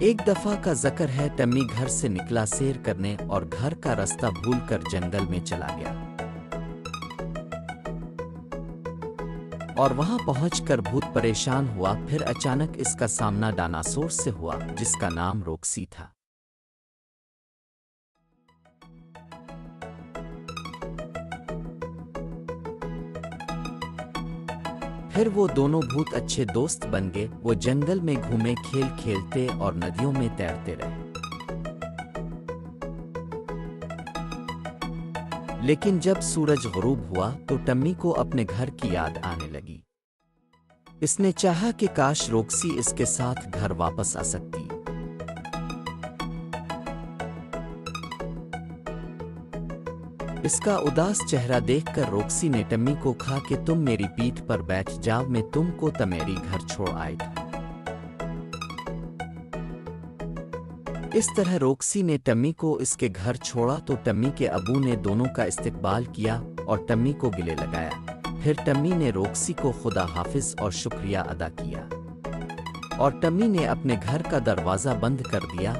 एक दफा का जिक्र है, टम्मी घर से निकला सैर करने और घर का रास्ता भूलकर जंगल में चला गया और वहां पहुंचकर बहुत परेशान हुआ। फिर अचानक इसका सामना डायनासोर से हुआ जिसका नाम रॉक्सी था। फिर वो दोनों बहुत अच्छे दोस्त बन गए। वो जंगल में घूमे, खेल खेलते और नदियों में तैरते रहे। लेकिन जब सूरज गुरूब हुआ तो टम्मी को अपने घर की याद आने लगी। इसने चाहा कि काश रॉक्सी इसके साथ घर वापस आ सकती। इसका उदास चेहरा देखकर रॉक्सी ने टम्मी को कहा कि तुम मेरी पीठ पर बैठ जाओ, मैं तुमको तमेरी घर छोड़ आई था। इस तरह रॉक्सी ने टम्मी को इसके घर छोड़ा तो टम्मी के अबू ने दोनों का इस्तकबाल किया और टम्मी को गले लगाया। फिर टम्मी ने रॉक्सी को खुदा हाफिज और शुक्रिया अदा किया और टम्मी ने अपने घर का दरवाज़ा बंद कर दिया